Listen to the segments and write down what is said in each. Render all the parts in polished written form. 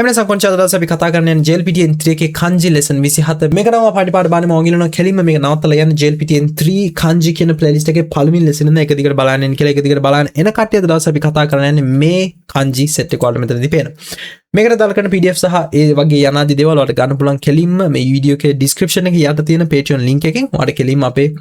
හැමෝටම සංකොන්චාද දවස් අපි කතා කරන්නේ JLPTN 3 එකේ kanji lesson 27. මේක තමයි පාඩි බාන්නේ මම ඔයගලන කෙලින්ම මේක නවත්තලා යන්න JLPTN 3 kanji කියන playlist එකේ පළවෙනි lesson එක එක දිගට බලන්න ඉන්න කියලා එක දිගට බලන්න එන කට්ටියද දවස් අපි කතා කරන්නේ මේ kanji set එක ඔයාලට මෙතනදී පේනවා. මේකට දාලා කරන PDF සහ ඒ වගේ යනාදී දේවල් වලට ගන්න පුළුවන් කෙලින්ම මේ වීඩියෝ එකේ description එකේ යට තියෙන Patreon link එකෙන් ඔයාලට කෙලින්ම අපේ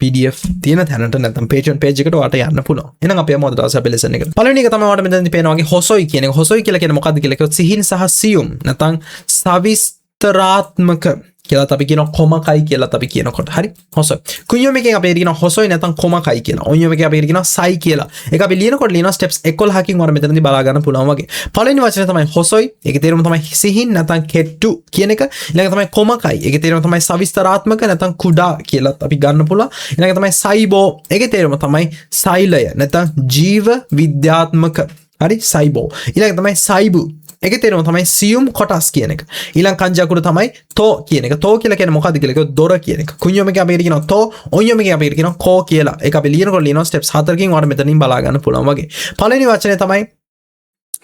PDF තියෙන තැනට නැත්නම් Patreon page එකට ඔයාලට යන්න පුළුවන්. එහෙනම් අපි යමු අද දවසේ අපේ lesson එකට. පළවෙනි එක තමයි ඔයාලට මෙතනදී පේනවා වගේ හොසොයි කියන එක. හොසොයි කියලා කියන්නේ මොකක්ද කියලා කිව්වොත් සිහින් සහ සියුම් නැත්නම් සවිස්තරාත්මක කියලා අපි කියනවා කොමකයි කියලා අපි කියනකොට. හරි? හොසොයි. කුඤ්ඤොම එකෙන් අපි කියනවා හොසොයි නැත්නම් කොමකයි කියලා. ඔඤ්ඤොම එකෙන් අපි කියනවා සයි කියලා. ඒක අපි ලියනකොට ලියනවා steps 11කින් ඔයාලට මෙතනදී බලා ගන්න පුළුවන් වගේ. පළවෙනි වචනේ තමයි හොසොයි. ඒකේ තේරුම තමයි සිහින් නැත්නම් කෙට්ටු කියන එක. ඊළඟ තමයි කොමකයි. ඒකේ තේරුම තමයි සවිස්තරාත්මක නැත්නම් කුඩා කියලා අපි ගන්න පුළුවන්. ඊළඟ තමයි සයිබෝ. ඒකේ තේරුම තමයි සෛලය නැත්නම් ජීව විද්‍යාත්මක. හරි? සයිබෝ. ඊළඟ තමයි සයිබු. ඒකේ තේරුම තමයි සියුම් කොටස් කියන එක. ඊළඟ කංජ අකුර තමයි තෝ කියන එක. තෝ කියලා කියන්නේ මොකද්ද කියලා කිව්වොත් දොර කියන එක. කුඤ්ඤොම එකේ අපි කියනවා තෝ, ඔඤ්ඤොම එකේ අපි කියනවා කෝ කියලා. ඒක අපි ලියනකොට ලියනවා steps 4කින් ඔයාලට මෙතනින් බලා ගන්න පුළුවන් වගේ. පළවෙනි වචනේ තමයි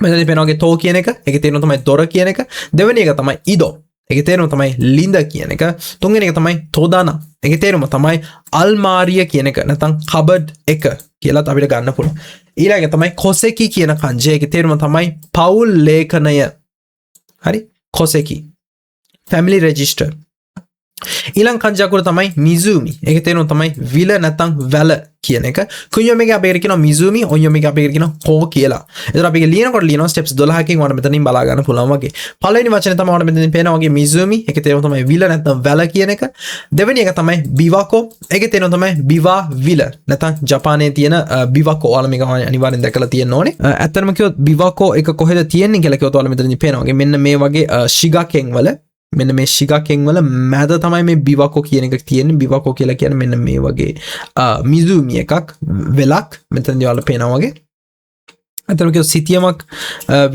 මෙතනදී පේනවා වගේ තෝ කියන එක. ඒකේ තේරුම තමයි දොර කියන එක. දෙවෙනි එක තමයි ඉදෝ. ඒකේ තේරුම තමයි ලිඳ කියන එක. තුන්වෙනි එක තමයි තෝදාන. ඒකේ තේරුම තමයි අල්මාරිය කියන එක. නැත්නම් කබඩ් එක කියලා අපිට ගන්න පුළුවන්. ඊළඟ තමයි කොසෙකි කියන කංජය. ඒකේ තේරුම තමයි පවුල් ලේඛනය. හරි? කොසෙකි. family register. ඊළඟ කංජ අකුර තමයි මිසුමි. ඒකේ තේරුම තමයි විල නැත්නම් වැල කියන එක. කුඤ්ඤොම එකේ අපි කියනවා මිසුමි, ඔඤ්ඤොම එකේ අපි කියනවා කෝ කියලා. ඒතර අපි ලියනකොට ලියනවා steps 12කින් ඔයාලට මෙතනින් බලා ගන්න පුළුවන් වගේ. පළවෙනි වචනේ තමයි ඔයාලට මෙතනින් පේනවා වගේ මිසුමි. ඒකේ තේරුම තමයි විල නැත්නම් වැල කියන එක. දෙවෙනි එක තමයි බිවකෝ. ඒකේ තේරුම තමයි බිවා විල නැත්නම් ජපානයේ තියෙන බිවකෝ. ඔයාලා මේක අනිවාර්යෙන් දැකලා තියෙන්න ඕනේ. ඇත්තටම කිව්වොත් බිවකෝ එක කොහෙද තියෙන්නේ කියලා කිව්වොත් ඔයාලා මෙතනින් පේනවා වගේ මෙන්න මේ වගේ ශිගකෙන් වල මෙන්න මේ ශිගකෙන් වල මැද තමයි මේ බිවකෝ කියන එක තියෙන්නේ. බිවකෝ කියලා කියන්නේ මෙන්න මේ වගේ මිසුමි එකක් වෙලක් මෙතනදී ඔයාලා පේනවා වගේ. අතන කිව්ව සිතියමක්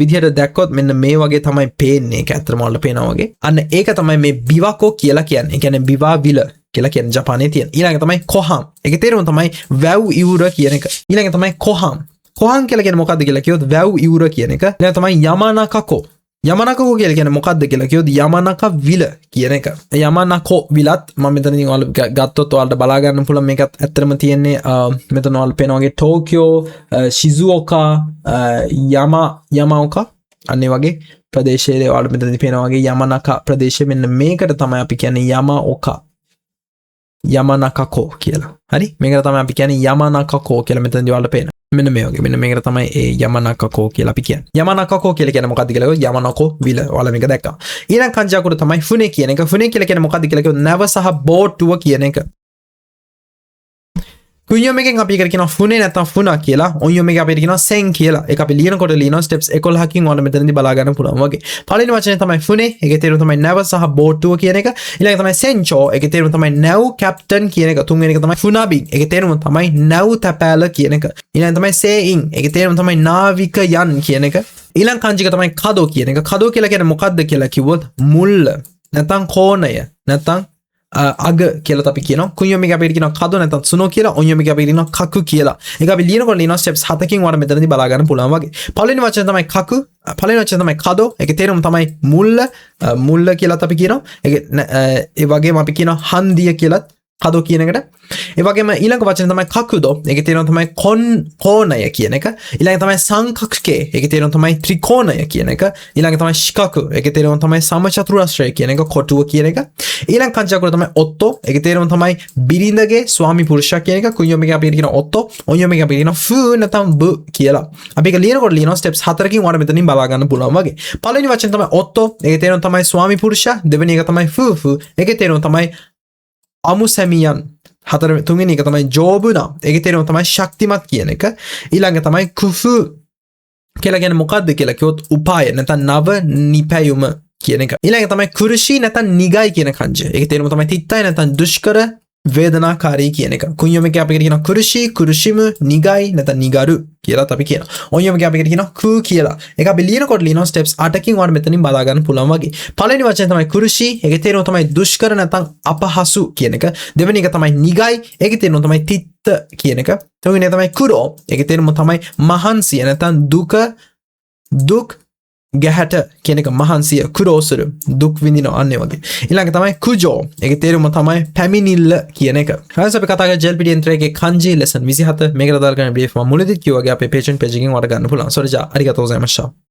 විදිහට දැක්කොත් මෙන්න මේ වගේ තමයි පේන්නේ. ඒක ඇත්තටම ඔයාලා පේනවා වගේ. අන්න ඒක තමයි මේ බිවකෝ කියලා කියන්නේ. ඒ කියන්නේ බිවා විල කියලා කියන්නේ ජපානයේ තියෙන. ඊළඟ තමයි කොහම්. ඒකේ තේරුම තමයි වැව් ඉවුර කියන එක. ඊළඟ තමයි කොහම්. කොහම් කියලා කියන්නේ මොකද්ද කියලා කිව්වොත් වැව් ඉවුර කියන එක. ඊළඟ තමයි යමනකකෝ. යමනකෝ කියලා කියන්නේ මොකද්ද කියලා කිව්වොත් යමනක විල කියන එක. යමනකෝ විලත් මම මෙතනින් ඔයාලා ගත්තොත් ඔයාලට බලා ගන්න පුළුවන් මේකත් ඇත්තටම තියෙන්නේ මෙතන ඔයාලා පේනවා වගේ ටෝකියෝ, ශිසුෝකා, යමාෝකා අන්නේ වගේ ප්‍රදේශයේ ඔයාලට මෙතනදී පේනවා වගේ යමනක ප්‍රදේශය මෙන්න මේකට තමයි අපි කියන්නේ යමාෝකා. යමනකකෝ කියලා. හරි? මේකට තමයි අපි කියන්නේ යමනකකෝ කියලා මෙතනදී ඔයාලට පේනවා. මෙන්න මේ වගේ මෙන්න මේකට තමයි ඒ යමනකකෝ කියලා අපි කියන්නේ. යමනකකෝ කියලා කියන්නේ මොකද්ද කියලා කිව්වොත් යමනකෝ විල. ඔයාලා මේක දැක්කා. ඊළඟ කංජ අකුර තමයි ෆුනේ කියන එක. ෆුනේ කියලා කියන්නේ මොකද්ද කියලා කිව්වොත් නැව සහ බෝට්ටුව කියන එක. කුඤ්ඤොම එකෙන් අපි එකට කියනවා ෆුනේ නැත්නම් ෆුනා කියලා. ඔඤ්ඤොම එකෙන් අපි කියනවා සෙන් කියලා. ඒක අපි ලියනකොට ලියනවා steps 11කින් ඔයාලා මෙතනදී බලා ගන්න පුළුවන් වගේ. පළවෙනි වචනේ තමයි ෆුනේ. ඒකේ තේරුම තමයි නැව සහ බෝට්ටුව කියන එක. ඊළඟ තමයි සෙන්චෝ. ඒකේ තේරුම තමයි නැව් කැප්ටන් කියන එක. තුන්වෙනි එක තමයි ෆුනාබි. ඒකේ තේරුම තමයි නැව් තැපෑල කියන එක. ඊළඟ තමයි සේයින්. ඒකේ තේරුම තමයි නාවිකයන් කියන එක. ඊළඟ කංජික තමයි කදෝ කියන එක. කදෝ කියලා කියන්නේ මොකද්ද කියලා කිව්වොත් මුල්ල නැත්නම් කෝණය නැත්නම් අග කියලා අපි කියනවා. කුඤ්ඤොම එකේ අපි කියනවා කදෝ නැත්නම් සුනෝ කියලා. ඔඤ්ඤොම එකේ අපි කියනවා කකු කියලා. ඒක අපි ලියනකොට ලියනවා steps 7කින් ඔයාලා මෙතනදී බලා ගන්න පුළුවන් වගේ. පළවෙනි වචනේ තමයි කකු. පළවෙනි වචනේ තමයි කදෝ. ඒකේ තේරුම තමයි මුල්ල. මුල්ල කියලාත් අපි කියනවා. ඒ වගේම අපි කියනවා හන්දිය කියලාත් කදෝ කියන එකට. ඒ වගේම ඊළඟ වචනේ තමයි කකුදෝ. ඒකේ තේරුම තමයි කෝණය කියන එක. ඊළඟ තමයි සංකක්කේ. ඒකේ තේරුම තමයි ත්‍රිකෝණය කියන එක. ඊළඟ තමයි ශිකකු. ඒකේ තේරුම තමයි සමචතුරස්‍රය කියන එක, කොටුව කියන එක. ඊළඟ කංජ අකුර තමයි ඔත්තෝ. ඒකේ තේරුම තමයි බිරිඳගේ ස්වාමි පුරුෂයා කියන එක. කුඤ්ඤොම එකේ අපි කියනවා ඔත්තෝ. ඔඤ්ඤොම එකේ අපි කියනවා ෆු නැත්නම් බ කියලා. අපි ඒක ලියනකොට ලියනවා steps 4කින් ඔයාලා මෙතනින් බලා ගන්න පුළුවන් වගේ. පළවෙනි වචනේ තමයි ඔත්තෝ. ඒකේ තේරුම තමයි ස්වාමි පුරුෂයා. දෙවෙනි එක තමයි ෆු. ඒකේ තේරුම තමයි අමුසැමියන්. තුන්වෙනි එක තමයි ජෝබුනා. ඒකේ තේරුම තමයි ශක්තිමත් කියන එක. ඊළඟ තමයි කුෆු කියලා කියන්නේ මොකද්ද කියලා කිව්වොත් උපාය නැත්නම් නව නිපැයුම කියන එක. ඊළඟ තමයි කුරුෂි නැත්නම් නිගයි කියන කංජය. ඒකේ තේරුම තමයි තිත්තයි නැත්නම් දුෂ්කර වේදනාකාරී කියන එක. කුඤ්ඤොම එකේ අපි කියනවා කුරුෂි, කුරුෂිමු, නිගයි නැත්නම් නිගරු කියලාත් අපි කියනවා. ඔඤ්ඤොම එකේ අපි කියනවා කු කියලා. ඒක අපි ලියනකොට ලියනවා steps 8කින් ඔයාලා මෙතනින් බලා ගන්න පුළුවන් වගේ. පළවෙනි වචනේ තමයි කුරුෂි. ඒකේ තේරුම තමයි දුෂ්කර නැත්නම් අපහසු කියන එක. දෙවෙනි එක තමයි නිගයි. ඒකේ තේරුම තමයි තිත්ත කියන එක. තුන්වෙනි එක තමයි කුරෝ. ඒකේ තේරුම තමයි මහන්සිය නැත්නම් දුක් ගැහැට කියන එක මහන්සිය කුරෝසුරු දුක් විඳිනවා අන්නේ වගේ. ඊළඟ තමයි කුජෝ. ඒකේ තේරුම තමයි පැමිණිල්ල කියන එක. ඊළඟට අපි කතා කරලා JLPT යන්ත්‍රයේ kanji lesson 27 මේකට දාලා ගන්න brief මම මුලදී කිව්වා වගේ අපේ patient page එකෙන් වට ගන්න පුළුවන්. සෝරි ජා අරිගතෝ ගොසයිමස්සා.